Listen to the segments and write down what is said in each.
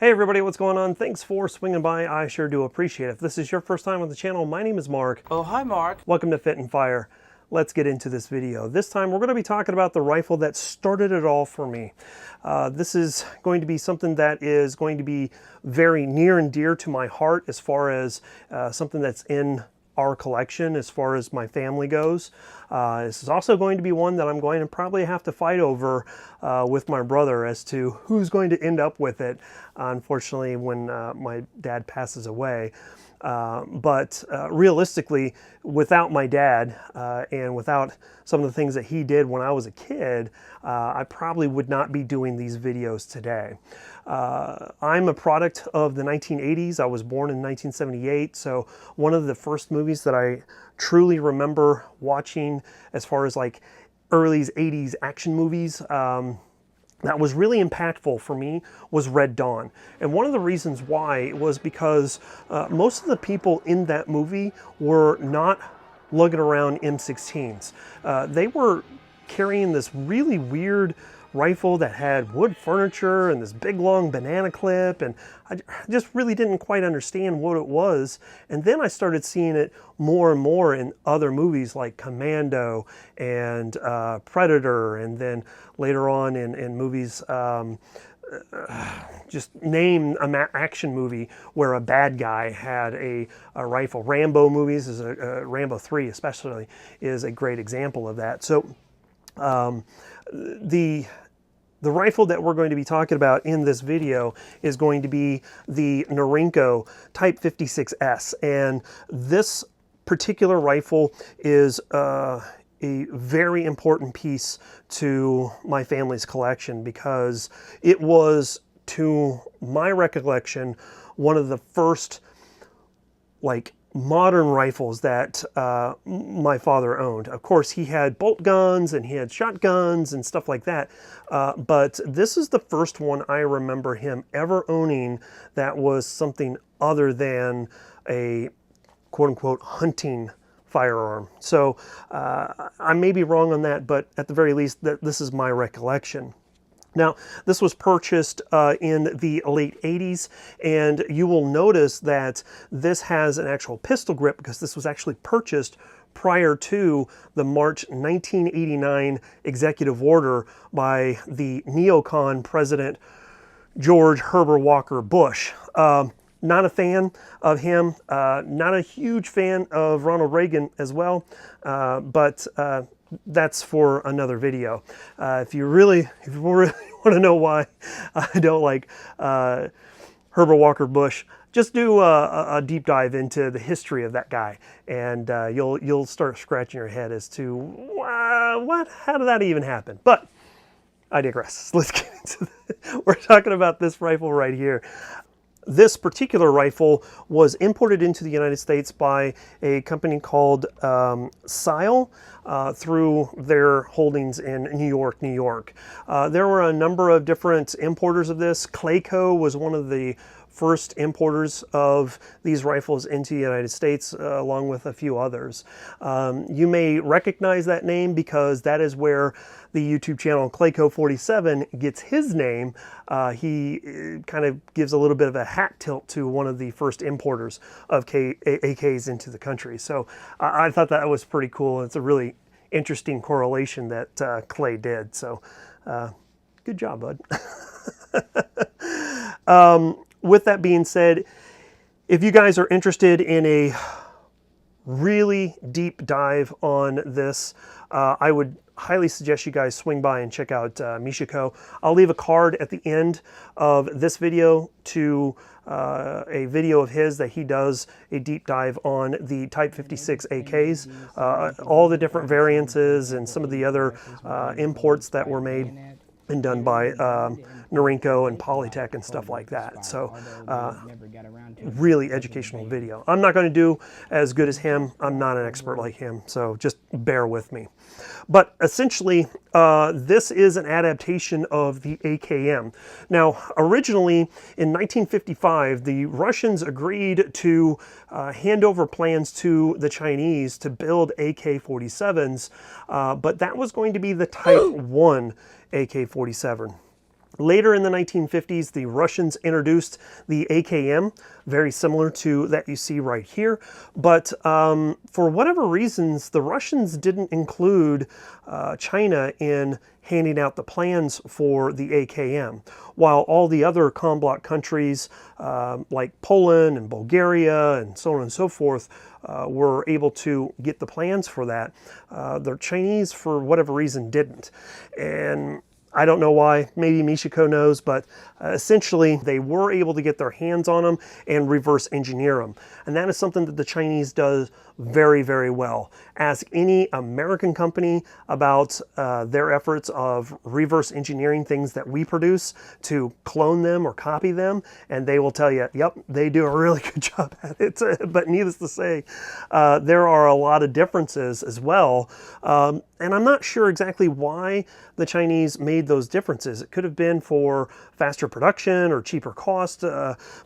Hey everybody, what's going on? Thanks for swinging by. I sure do appreciate it. If this is your first time on the channel, my name is Mark. Oh, hi Mark. Welcome to Fit and Fire. Let's get into this video. This time we're going to be talking about the rifle that started it all for me. This is going to be something that is going to be very near and dear to my heart as far as something that's in our collection as far as my family goes. This is also going to be one that I'm going to probably have to fight over with my brother as to who's going to end up with it, unfortunately, when my dad passes away. But realistically, without my dad and without some of the things that he did when I was a kid, I probably would not be doing these videos today. I'm a product of the 1980s. I was born in 1978, so one of the first movies that I truly remember watching as far as like early 80s action movies that was really impactful for me was Red Dawn. And one of the reasons why was because most of the people in that movie were not lugging around M16s. They were carrying this really weird rifle that had wood furniture and this big long banana clip, and I just really didn't quite understand what it was. And then I started seeing it more and more in other movies like Commando and Predator, and then later on in movies, just name an action movie where a bad guy had a rifle. Rambo movies, is Rambo 3 especially, is a great example of that. So the rifle that we're going to be talking about in this video is going to be the Norinco Type 56S. And this particular rifle is a very important piece to my family's collection because it was, to my recollection, one of the first like modern rifles that my father owned. Of course, he had bolt guns and he had shotguns and stuff like that, but this is the first one I remember him ever owning that was something other than a quote-unquote hunting firearm. So I may be wrong on that, but at the very least, this is my recollection. Now, this was purchased in the late 80s, and you will notice that this has an actual pistol grip because this was actually purchased prior to the March 1989 executive order by the neocon President George Herbert Walker Bush. Not a fan of him, not a huge fan of Ronald Reagan as well, but that's for another video. If you really want to know why I don't like Herbert Walker Bush, just do a deep dive into the history of that guy, and you'll start scratching your head as to how did that even happen? But I digress. Let's get into it. We're talking about this rifle right here. This particular rifle was imported into the United States by a company called Sile through their holdings in New York, New York. There were a number of different importers of this. Clayco was one of the first importers of these rifles into the United States, along with a few others. You may recognize that name because that is where the YouTube channel Clayco 47 gets his name. He kind of gives a little bit of a hat tilt to one of the first importers of AKs into the country. So I thought that was pretty cool. It's a really interesting correlation that Clay did. So good job, bud. With that being said, if you guys are interested in a really deep dive on this, I would highly suggest you guys swing by and check out Michiko. I'll leave a card at the end of this video to a video of his that he does a deep dive on the Type 56 AKs, all the different variances and some of the other imports that were made and done by Norinco and Polytech and stuff like that. So really educational video. I'm not going to do as good as him. I'm not an expert like him, so just bear with me. But essentially, this is an adaptation of the AKM. Now, originally in 1955, the Russians agreed to hand over plans to the Chinese to build AK-47s, but that was going to be the Type 1 AK-47. Later in the 1950s, the Russians introduced the AKM, very similar to that you see right here. But for whatever reasons, the Russians didn't include China in handing out the plans for the AKM, while all the other COMBLOC countries like Poland and Bulgaria and so on and so forth were able to get the plans for that. The Chinese, for whatever reason, didn't. And I don't know why, maybe Michiko knows, but essentially they were able to get their hands on them and reverse engineer them. And that is something that the Chinese does very, very well. Ask any American company about their efforts of reverse engineering things that we produce to clone them or copy them, and they will tell you, yep, they do a really good job at it. But needless to say, there are a lot of differences as well. And I'm not sure exactly why the Chinese made those differences. It could have been for faster production or cheaper cost,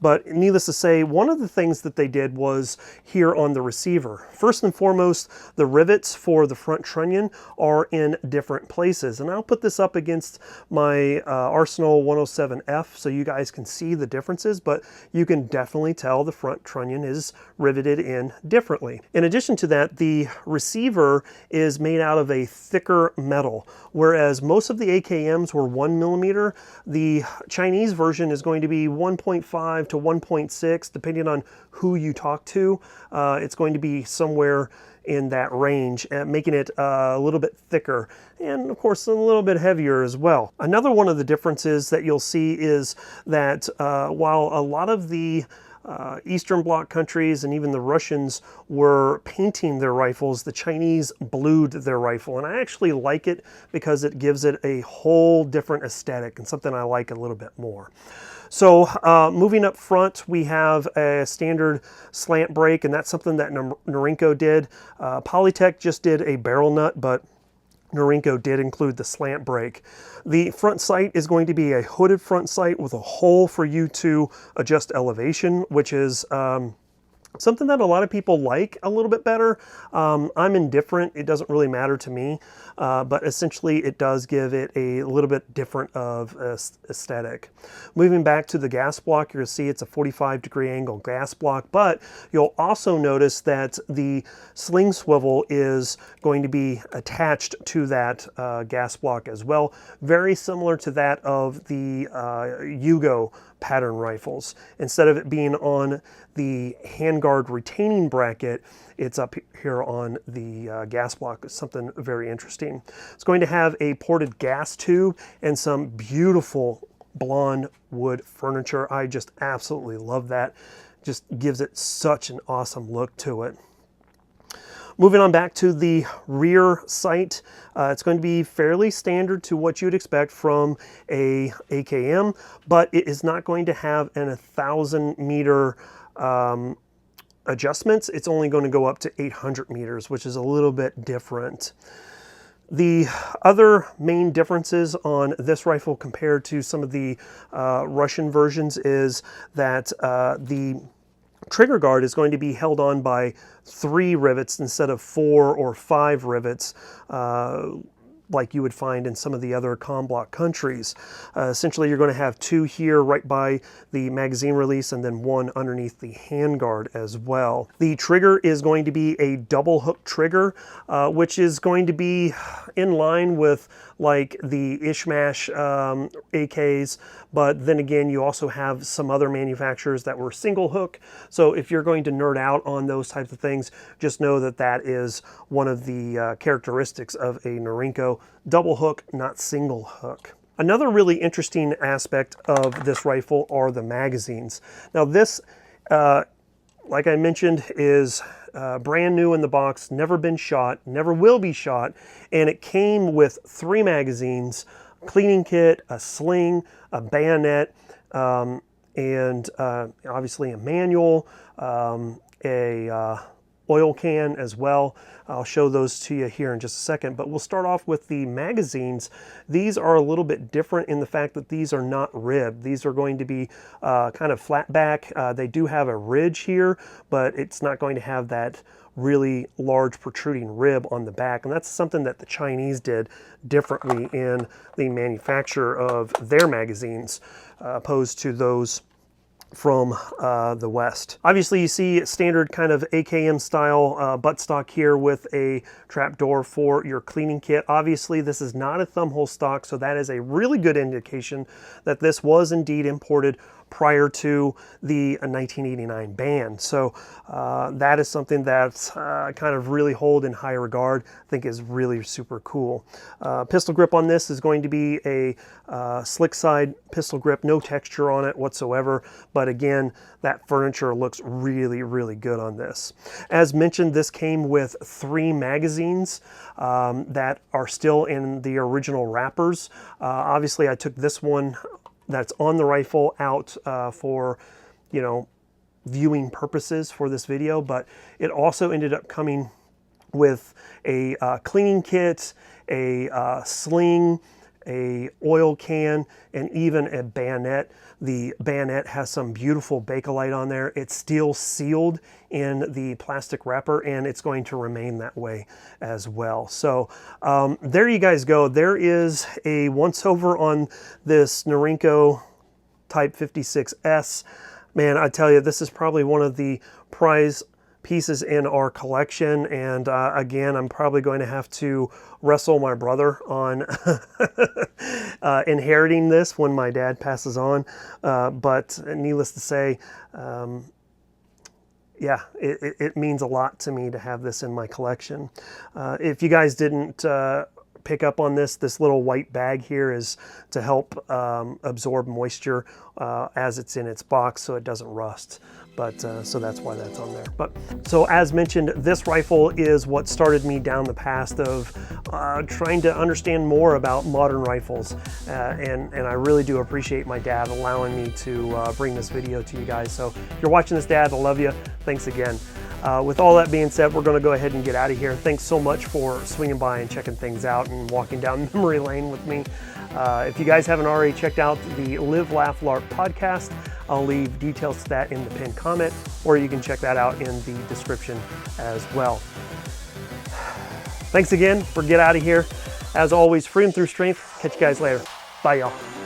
but needless to say, one of the things that they did was here on the receiver. First and foremost, the rivets for the front trunnion are in different places. And I'll put this up against my Arsenal 107F so you guys can see the differences, but you can definitely tell the front trunnion is riveted in differently. In addition to that, the receiver is made out of a thicker metal, whereas most of the AKMs were 1mm. The Chinese version is going to be 1.5 to 1.6, depending on who you talk to. It's going to be somewhere in that range, making it a little bit thicker and of course a little bit heavier as well. Another one of the differences that you'll see is that while a lot of the Eastern Bloc countries and even the Russians were painting their rifles, the Chinese blued their rifle. And I actually like it because it gives it a whole different aesthetic and something I like a little bit more. So moving up front, we have a standard slant brake, and that's something that Norinco did. Polytech just did a barrel nut, but Norinco did include the slant brake. The front sight is going to be a hooded front sight with a hole for you to adjust elevation, which is something that a lot of people like a little bit better. I'm indifferent. It doesn't really matter to me, but essentially it does give it a little bit different of aesthetic. Moving back to the gas block, you'll see it's a 45-degree angle gas block, but you'll also notice that the sling swivel is going to be attached to that gas block as well, very similar to that of the Yugo pattern rifles. Instead of it being on the handguard retaining bracket, it's up here on the gas block. It's something very interesting. It's going to have a ported gas tube and some beautiful blonde wood furniture. I just absolutely love that. Just gives it such an awesome look to it. Moving on back to the rear sight, it's going to be fairly standard to what you'd expect from a AKM, but it is not going to have an 1,000-meter adjustments. It's only going to go up to 800 meters, which is a little bit different. The other main differences on this rifle compared to some of the Russian versions is that the trigger guard is going to be held on by 3 rivets instead of 4 or 5 rivets like you would find in some of the other COMBLOC countries. Essentially, you're going to have 2 here right by the magazine release and then 1 underneath the handguard as well. The trigger is going to be a double hook trigger, which is going to be in line with like the Ishmash AKs, but then again, you also have some other manufacturers that were single hook. So if you're going to nerd out on those types of things, just know that that is one of the characteristics of a Norinco: double hook, not single hook. Another really interesting aspect of this rifle are the magazines. Now this, like I mentioned, is brand new in the box, never been shot, never will be shot, and it came with 3 magazines, cleaning kit, a sling, a bayonet, and obviously a manual, a oil can as well. I'll show those to you here in just a second, but we'll start off with the magazines. These are a little bit different in the fact that these are not ribbed. These are going to be kind of flat back. They do have a ridge here, but it's not going to have that really large protruding rib on the back, and that's something that the Chinese did differently in the manufacture of their magazines opposed to those from the West. Obviously you see standard kind of AKM style buttstock here with a trap door for your cleaning kit. Obviously this is not a thumbhole stock, so that is a really good indication that this was indeed imported prior to the 1989 ban. So that is something that I kind of really hold in high regard. I think is really super cool. Pistol grip on this is going to be a slick side pistol grip, no texture on it whatsoever, but again, that furniture looks really, really good on this. As mentioned, this came with 3 magazines that are still in the original wrappers. Obviously I took this one that's on the rifle out for, you know, viewing purposes for this video, but it also ended up coming with a cleaning kit, a sling, a oil can, and even a bayonet. The bayonet has some beautiful Bakelite on there. It's still sealed in the plastic wrapper, and it's going to remain that way as well. So there you guys go. There is a once over on this Norinco Type 56S. Man, I tell you, this is probably one of the prize pieces in our collection, and again, I'm probably going to have to wrestle my brother on inheriting this when my dad passes on, but needless to say, yeah, it means a lot to me to have this in my collection. If you guys didn't pick up on this little white bag here is to help absorb moisture as it's in its box so it doesn't rust. But so that's why that's on there. But so as mentioned, this rifle is what started me down the path of trying to understand more about modern rifles. And I really do appreciate my dad allowing me to bring this video to you guys. So if you're watching this, Dad, I love you. Thanks again. With all that being said, we're going to go ahead and get out of here. Thanks so much for swinging by and checking things out and walking down memory lane with me. If you guys haven't already checked out the Live, Laugh, Larp podcast, I'll leave details to that in the pinned comment, or you can check that out in the description as well. Thanks again for Get Out of Here. As always, freedom through strength. Catch you guys later. Bye, y'all.